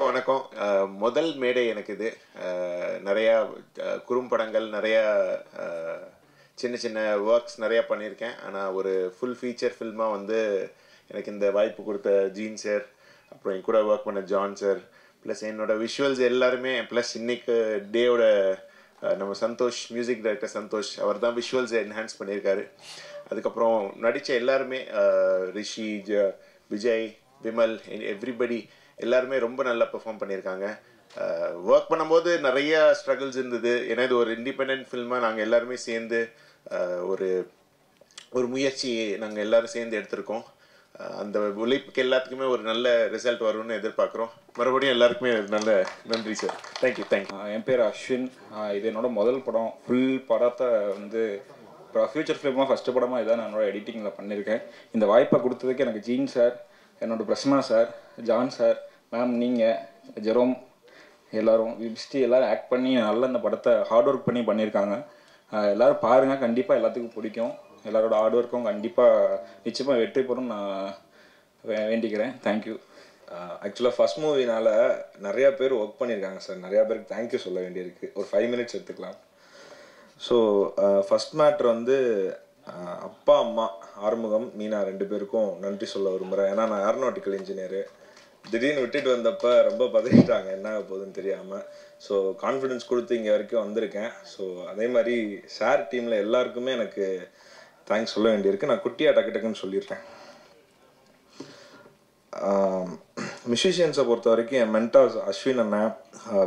வணக்கம். முதல் மேடை எனக்கு இது. நிறையா குறும்படங்கள், நிறையா சின்ன சின்ன ஒர்க்ஸ் நிறையா பண்ணியிருக்கேன். ஆனால் ஒரு ஃபுல் ஃபீச்சர் ஃபில்மாக வந்து எனக்கு இந்த வாய்ப்பு கொடுத்த ஜீன் சார், அப்புறம் என் கூட ஒர்க் பண்ண ஜான் சார், ப்ளஸ் என்னோடய விஷுவல்ஸ் எல்லாருமே, ப்ளஸ் இன்னைக்கு டேயோட நம்ம சந்தோஷ், மியூசிக் டைரக்டர் சந்தோஷ், அவர் தான் விஷுவல்ஸை என்ஹான்ஸ் பண்ணியிருக்காரு. அதுக்கப்புறம் நடித்த எல்லாருமே, ரிஷி, விஜய், விமல், எவ்ரிபடி எல்லாருமே ரொம்ப நல்லா பெர்ஃபார்ம் பண்ணியிருக்காங்க. ஒர்க் பண்ணும்போது நிறைய ஸ்ட்ரகிள்ஸ் இருந்தது. ஏன்னா இது ஒரு இண்டிபெண்ட் ஃபில்மாக நாங்கள் எல்லாருமே சேர்ந்து ஒரு ஒரு முயற்சி நாங்கள் எல்லோரும் சேர்ந்து எடுத்திருக்கோம். அந்த உழைப்புக்கு எல்லாத்துக்குமே ஒரு நல்ல ரிசல்ட் வரும்னு எதிர்பார்க்குறோம். மறுபடியும் எல்லாருக்குமே நல்ல நன்றி சார். தேங்க்யூ. என் பேர் அஸ்வின். இது என்னோட முதல் படம். ஃபுல் படத்தை வந்து இப்போ ஃபியூச்சர் ஃபிலிமாக ஃபஸ்ட்டு படமாக இதான் நான் என்னோட எடிட்டிங்கில் பண்ணியிருக்கேன். இந்த வாய்ப்பை கொடுத்ததுக்கு எனக்கு ஜீன் சார், என்னோட Prasanna sir, John sir, ma'am, நீங்கள், ஜெரோம், எல்லோரும் விப்ஸ்டி எல்லோரும் ஆக்ட் பண்ணி நல்லா இந்த படத்தை ஹார்ட் ஒர்க் பண்ணியிருக்காங்க. எல்லோரும் பாருங்கள், கண்டிப்பாக எல்லாத்துக்கும் பிடிக்கும். எல்லாரோட ஹார்ட் ஒர்க்கும் கண்டிப்பாக நிச்சயமாக வெற்றி பெறும் நான் வேண்டிக்கிறேன். தேங்க்யூ. ஆக்சுவலாக ஃபஸ்ட் மூவினால் நிறையா பேர் ஒர்க் பண்ணியிருக்காங்க சார். நிறையா பேருக்கு தேங்க்யூ சொல்ல வேண்டியிருக்கு. ஒரு 5 மினிட்ஸ் எடுத்துக்கலாம். ஸோ ஃபஸ்ட் மேட்ரு வந்து அப்பா அம்மா ஆறுமுகம், மீனா 2 பேருக்கும் நன்றி சொல்ல விரும்புகிறேன். ஏன்னா நான் ஏரோநாட்டிக்கல் இன்ஜினியரு. திடீர்னு விட்டுட்டு வந்தப்போ ரொம்ப பதறிட்டாங்க, என்ன போகுதுன்னு தெரியாமல். ஸோ கான்ஃபிடென்ஸ் கொடுத்து இங்கே வரைக்கும் வந்திருக்கேன். ஸோ அதே மாதிரி ஷேர் டீமில் எல்லாருக்குமே எனக்கு தேங்க்ஸ் சொல்ல வேண்டியிருக்கு. நான் குட்டியாக டக்குன்னு சொல்லிடுறேன். மியூசிஷியன்ஸை பொறுத்த வரைக்கும் என் மென்டார்ஸ் அஸ்வின் அண்ணன்,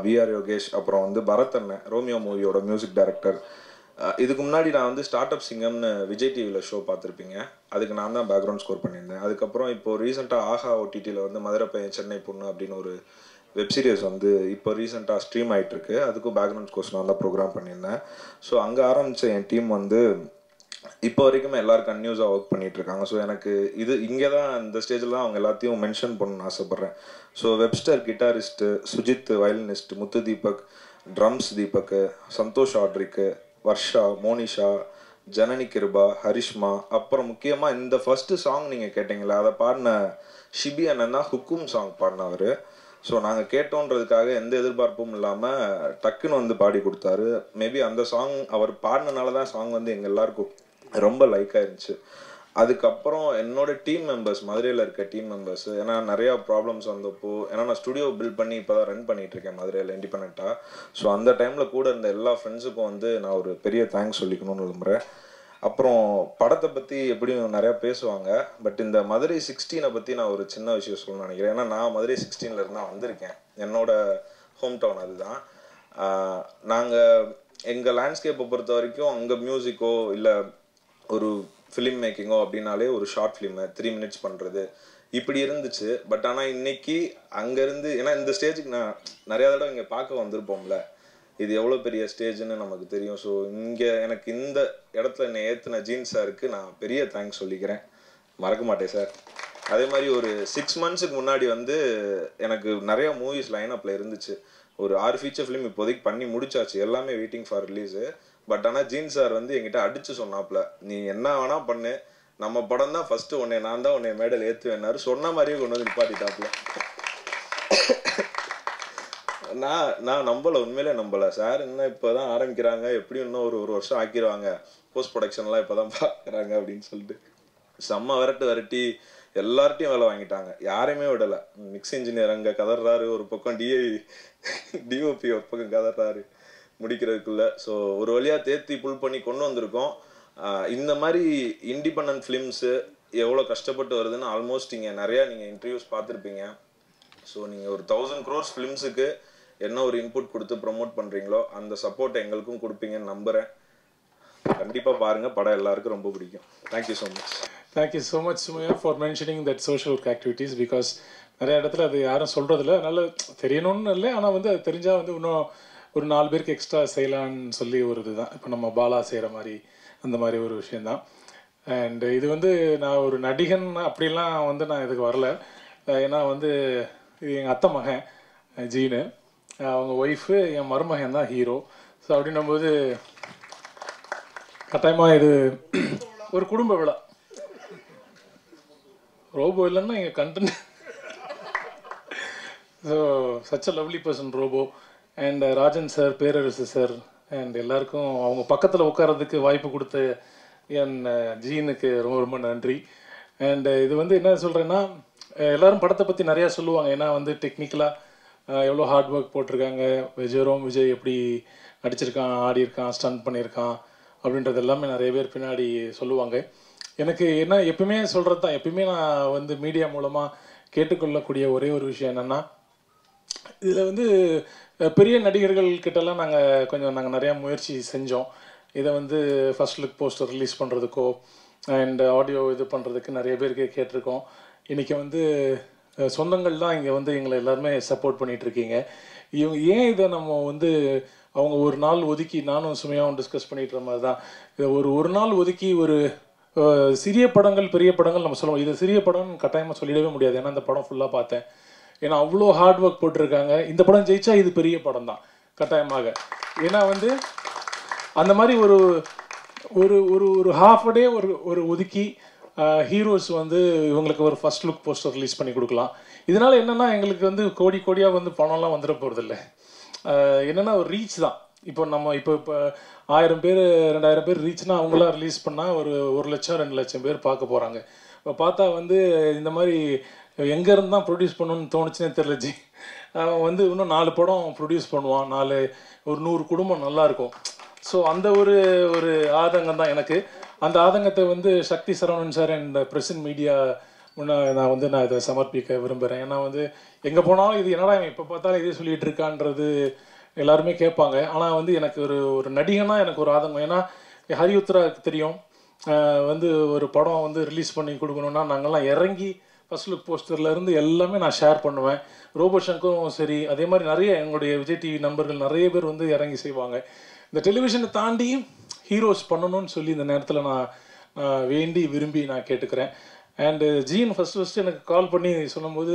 விஆர் யோகேஷ், அப்புறம் வந்து பரத் அண்ணன், ரோமியோ மூவியோட மியூசிக் டைரக்டர். இதுக்கு முன்னாடி நான் வந்து ஸ்டார்ட் அப் சிங்கம்னு விஜய் டிவியில் ஷோ பார்த்துருப்பீங்க. அதுக்கு நான் தான் பேக்ரவுண்ட் ஸ்கோர் பண்ணியிருந்தேன். அதுக்கப்புறம் இப்போது ரீசெண்டாக ஆஹா ஓடிடியில் வந்து மதுரை பையன் சென்னை பொண்ணு அப்படின்னு ஒரு வெப் சீரிஸ் வந்து இப்போ ரீசெண்டாக ஸ்ட்ரீம் ஆகிட்டுருக்கு. அதுக்கும் பேக்ரவுண்ட் ஸ்கோர்ஸ் நான் தான் ப்ரோக்ராம் பண்ணியிருந்தேன். ஸோ அங்கே ஆரம்பித்த என் டீம் வந்து இப்போ வரைக்குமே எல்லோரும் கன்யூஸாக ஒர்க் பண்ணிகிட்ருக்காங்க. ஸோ எனக்கு இது இங்கே தான் இந்த ஸ்டேஜில் தான் அவங்க எல்லாத்தையும் மென்ஷன் பண்ணணும்னு ஆசைப்பட்றேன். So Webster guitarist, Sujith violinist, Muthu Deepak drums, Deepak, Santhosh ஆட்ரிக்கு, வர்ஷா, மோனிஷா, ஜனனி கிருபா, ஹரிஷ்மா, அப்புறம் முக்கியமாக இந்த ஃபஸ்ட்டு சாங் நீங்கள் கேட்டிங்களா, அதை பாடின ஷிபி அண்ணன் தான் ஹுக்கும் சாங் பாடினவர். ஸோ நாங்கள் கேட்டோன்றதுக்காக எந்த எதிர்பார்ப்பும் இல்லாமல் டக்குன்னு வந்து பாடி கொடுத்தாரு. மேபி அந்த சாங் அவர் பாடினனால தான் சாங் வந்து எங்கள் எல்லாருக்கும் ரொம்ப லைக் ஆயிருந்துச்சு. அதுக்கப்புறம் என்னோட டீம் மெம்பர்ஸ், மதுரையில் இருக்க டீம் மெம்பர்ஸ், ஏன்னா நிறையா ப்ராப்ளம்ஸ் வந்தப்போ, ஏன்னா நான் ஸ்டுடியோ பில்ட் பண்ணி இப்போ தான் ரன் பண்ணிகிட்ருக்கேன் மதுரையில் இண்டிபெண்ட்டாக. ஸோ அந்த டைமில் கூட இருந்த எல்லா ஃப்ரெண்ட்ஸுக்கும் வந்து நான் ஒரு பெரிய தேங்க்ஸ் சொல்லிக்கணும்னு விரும்புகிறேன். அப்புறம் படத்தை பற்றி எப்படியும் நிறையா பேசுவாங்க, பட் இந்த மதுரை 16 பற்றி நான் ஒரு சின்ன விஷயம் சொல்லணும்னு நினைக்கிறேன். ஏன்னா நான் மதுரை 16 இருந்தால் வந்திருக்கேன். என்னோட ஹோம் டவுன் அதுதான். நாங்கள் எங்கள் லேண்ட்ஸ்கேப்பை பொறுத்த வரைக்கும் அங்கே மியூசிக்கோ இல்லை ஒரு ஃபிலிம் மேக்கிங்கோ அப்படின்னாலே ஒரு ஷார்ட் ஃபிலிமை 3 மினிட்ஸ் பண்ணுறது இப்படி இருந்துச்சு. பட் ஆனால் இன்னைக்கு அங்கேருந்து, ஏன்னா இந்த ஸ்டேஜுக்கு நான் நிறையா தடவை இங்கே பார்க்க வந்திருப்போம்ல, இது எவ்வளோ பெரிய ஸ்டேஜ்னு நமக்கு தெரியும். ஸோ இங்கே எனக்கு இந்த இடத்துல என்னை ஏற்றின ஜீன் சாருக்கு நான் பெரிய தேங்க்ஸ் சொல்லிக்கிறேன், மறக்க மாட்டேன் சார். அதே மாதிரி ஒரு 6 மந்த்ஸுக்கு முன்னாடி வந்து எனக்கு நிறையா மூவிஸ் லைனப்பில் இருந்துச்சு. ஒரு 6 ஃபீச்சர் ஃபிலிம் இப்போதைக்கு பண்ணி முடிச்சாச்சு, எல்லாமே வெயிட்டிங் ஃபார் ரிலீஸு. பட் ஆனால் ஜீன் சார் வந்து என்கிட்ட அடித்து சொன்னாப்புல, நீ என்ன வேணால் பண்ணு, நம்ம படம் தான் ஃபஸ்ட்டு உன்னை நான் தான் உன்னை மேடல் ஏற்றுவேன்னாரு. சொன்ன மாதிரியே கொண்டு வந்து நிப்பாட்டிட்டாப்புல. நான் நம்பலை, உண்மையிலே நம்பலை. சார் இன்னும் இப்போ தான் ஆரம்பிக்கிறாங்க, எப்படியும் இன்னும் ஒரு வருஷம் ஆக்கிடுவாங்க, போஸ்ட் ப்ரொடக்ஷன்லாம் இப்போ தான் பார்க்குறாங்க அப்படின்னு சொல்லிட்டு செம்ம விரட்டி எல்லார்ட்டையும் வேலை வாங்கிட்டாங்க, யாரையுமே விடலை. மிக்ஸ் இன்ஜினியர் அங்கே கதறாரு, ஒரு பக்கம் டிஓபி ஒரு பக்கம் கதறாரு முடிக்கிறதுக்குள்ள. ஸோ ஒரு வழியாக தேர்த்தி புல் பண்ணி கொண்டு வந்திருக்கோம். இந்த மாதிரி இண்டிபெண்டன்ட் ஃபிலிம்ஸு எவ்வளோ கஷ்டப்பட்டு வருதுன்னு ஆல்மோஸ்ட் இங்கே நிறையா நீங்கள் இன்டர்வியூஸ் பார்த்துருப்பீங்க. ஸோ நீங்கள் ஒரு 1000 crores ஃபிலிம்ஸுக்கு என்ன ஒரு இன்புட் கொடுத்து ப்ரொமோட் பண்ணுறீங்களோ அந்த சப்போர்ட்டை எங்களுக்கும் கொடுப்பீங்கன்னு நம்புகிறேன். கண்டிப்பாக பாருங்கள், படம் எல்லாருக்கும் ரொம்ப பிடிக்கும். Thank you so much. Thank you so much Sumaiya for mentioning that social work activities. Because நிறைய இடத்துல அது யாரும் சொல்கிறதில்ல, அதனால் தெரியணும்னு இல்லை, ஆனால் வந்து அது தெரிஞ்சால் வந்து இன்னும் ஒரு 4 பேருக்கு எக்ஸ்ட்ரா செய்யலான்னு சொல்லி ஒரு இதுதான். இப்போ நம்ம பாலா செய்கிற மாதிரி அந்த மாதிரி ஒரு விஷயந்தான். அண்டு இது வந்து நான் ஒரு நடிகன் அப்படிலாம் வந்து நான் இதுக்கு வரல. ஏன்னா வந்து இது எங்கள் அத்தை மகன் ஜீனு, அவங்க ஒய்ஃபு, என் மருமகன் தான் ஹீரோ. ஸோ அப்படின்னும்போது கட்டாயமாக இது ஒரு குடும்ப விழா. ரோபோ இல்லைன்னா எங்கள் content so such a lovely person Robo and Rajan sir, Perarasu sir and எல்லாருக்கும் அவங்க பக்கத்தில் உட்காரதுக்கு வாய்ப்பு கொடுத்த என் ஜீனுக்கு ரொம்ப ரொம்ப நன்றி. அண்ட் இது வந்து என்ன சொல்கிறேன்னா, எல்லோரும் படத்தை பற்றி நிறையா சொல்லுவாங்க. ஏன்னா வந்து டெக்னிக்கலாக எவ்வளோ ஹார்ட் ஒர்க் போட்டிருக்காங்க, விஜய் எப்படி நடிச்சிருக்கான், ஆடியிருக்கான், ஸ்டன் பண்ணியிருக்கான் அப்படின்றது எல்லாமே நிறைய பேர் பின்னாடி சொல்லுவாங்க. எனக்கு என்ன எப்பவுமே சொல்கிறது தான், எப்பவுமே நான் வந்து மீடியா மூலமாக கேட்டுக்கொள்ளக்கூடிய ஒரே ஒரு விஷயம் என்னென்னா, இதில் வந்து பெரிய நடிகர்கள் கிட்டலாம் நாங்கள் நிறையா முயற்சி செஞ்சோம். இதை வந்து ஃபர்ஸ்ட் லுக் போஸ்டர் ரிலீஸ் பண்ணுறதுக்கோ அண்ட் ஆடியோ இது பண்ணுறதுக்கு நிறைய பேருக்கு கேட்டிருக்கோம். இன்றைக்கி வந்து சொந்தங்கள் தான் இங்கே வந்து எங்களை எல்லாருமே சப்போர்ட் பண்ணிகிட்ருக்கீங்க. இவங்க ஏன் இதை நம்ம வந்து அவங்க ஒரு நாள் ஒதுக்கி, நானும் சுமையாகவும் டிஸ்கஸ் பண்ணிகிட்டு மாதிரி தான், இதை ஒரு நாள் ஒதுக்கி ஒரு சிறிய படங்கள் பெரிய படங்கள் நம்ம சொல்லுவோம். இது சிறிய படம்னு கட்டாயமாக சொல்லிடவே முடியாது. ஏன்னா அந்த படம் ஃபுல்லாக பார்த்தேன். ஏன்னா அவ்வளோ ஹார்ட் ஒர்க் போட்டிருக்காங்க. இந்த படம் ஜெயிச்சா இது பெரிய படம் தான் கட்டாயமாக. ஏன்னா வந்து அந்த மாதிரி ஒரு ஒரு ஒரு ஒரு ஹாஃப் அ டே ஒரு ஒதுக்கி ஹீரோஸ் வந்து இவங்களுக்கு ஒரு ஃபர்ஸ்ட் லுக் போஸ்டர் ரிலீஸ் பண்ணி கொடுக்கலாம். இதனால் என்னென்னா எங்களுக்கு வந்து கோடியாக வந்து பணம்லாம் வந்துட போகிறதில்ல. என்னென்னா ஒரு ரீச் தான். இப்போ 1000 பேர் 2000 பேர் ரீச்னா அவங்களாம் ரிலீஸ் பண்ணால் ஒரு 1 லட்சம் 2 லட்சம் பேர் பார்க்க போகிறாங்க. இப்போ பார்த்தா வந்து இந்த மாதிரி எங்கேருந்து தான் ப்ரொடியூஸ் பண்ணணும்னு தோணுச்சுன்னே தெரியல ஜி. அவன் வந்து இன்னும் 4 படம் ப்ரொடியூஸ் பண்ணுவான், ஒரு 100 குடும்பம் நல்லாயிருக்கும். ஸோ அந்த ஒரு ஆதங்கம் தான் எனக்கு. அந்த ஆதங்கத்தை வந்து Sakthi Saravanan sir and present media நான் இதை சமர்ப்பிக்க விரும்புகிறேன். ஏன்னா வந்து எங்கே போனாலும் இது என்னடா இப்போ பார்த்தாலும் இதே சொல்லிகிட்டு இருக்கான்றது எல்லாருமே கேட்பாங்க. ஆனால் வந்து எனக்கு ஒரு நடிகனாக எனக்கு ஒரு ஆதங்கம். ஏன்னா ஹரி உத்ராவுக்கு தெரியும், வந்து ஒரு படம் வந்து ரிலீஸ் பண்ணி கொடுக்கணுன்னா நாங்கள்லாம் இறங்கி ஃபர்ஸ்ட் லுக் போஸ்டர்லேருந்து எல்லாமே நான் ஷேர் பண்ணுவேன். ரோபோ சங்கரும் சரி, அதே மாதிரி நிறைய எங்களுடைய விஜய் டிவி நண்பர்கள் நிறைய பேர் வந்து இறங்கி செய்வாங்க. இந்த டெலிவிஷனை தாண்டி ஹீரோஸ் பண்ணணும்னு சொல்லி இந்த நேரத்தில் நான் வேண்டி விரும்பி நான் கேட்டுக்கிறேன். அண்டு ஜீன் ஃபஸ்ட்டு எனக்கு கால் பண்ணி சொல்லும்போது,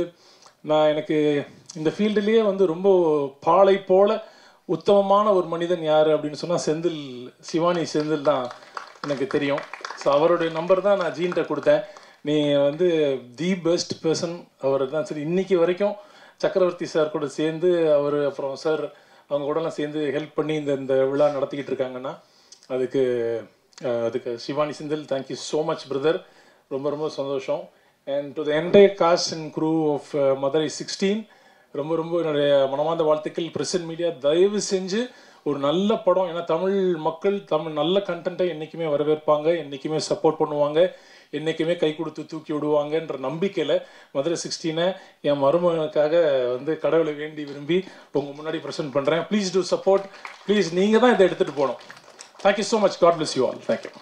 எனக்கு இந்த ஃபீல்டுலேயே வந்து ரொம்ப பாலை போல உத்தமமான ஒரு மனிதன் யார் அப்படின்னு சொன்னால் சிவானி செந்தில் தான் எனக்கு தெரியும். ஸோ அவருடைய நம்பர் தான் நான் ஜீன்கிட்ட கொடுத்தேன். நீ வந்து தி பெஸ்ட் பர்சன் அவர் தான். சரி, இன்றைக்கி வரைக்கும் சக்கரவர்த்தி சார் கூட சேர்ந்து அவர் அப்புறம் சார் அவங்க கூடலாம் சேர்ந்து ஹெல்ப் பண்ணி இந்த விழா நடத்திக்கிட்டு இருக்காங்கன்னா அதுக்கு Shivani Senthil thank you so much brother. ரொம்ப ரொம்ப சந்தோஷம். And to the entire cast and crew of Madurai 16 ரொம்ப ரொம்ப என்னுடைய மனமார்ந்த வாழ்த்துக்கள். பிரசன்ட் மீடியா தயவு செஞ்சு ஒரு நல்ல படம், ஏன்னா தமிழ் மக்கள் நல்ல கண்டென்ட்டை என்றைக்குமே வரவேற்பாங்க, என்றைக்குமே சப்போர்ட் பண்ணுவாங்க, என்றைக்குமே கை கொடுத்து தூக்கி விடுவாங்கன்ற நம்பிக்கையில் மதுரை 16 என் மருமகனுக்காக வந்து கடவுளை வேண்டி விரும்பி உங்கள் முன்னாடி ப்ரெசென்ட் பண்ணுறேன். Please do support. ப்ளீஸ் நீங்கள் தான் இதை எடுத்துகிட்டு போகணும். Thank you so much. God bless you all. Thank you.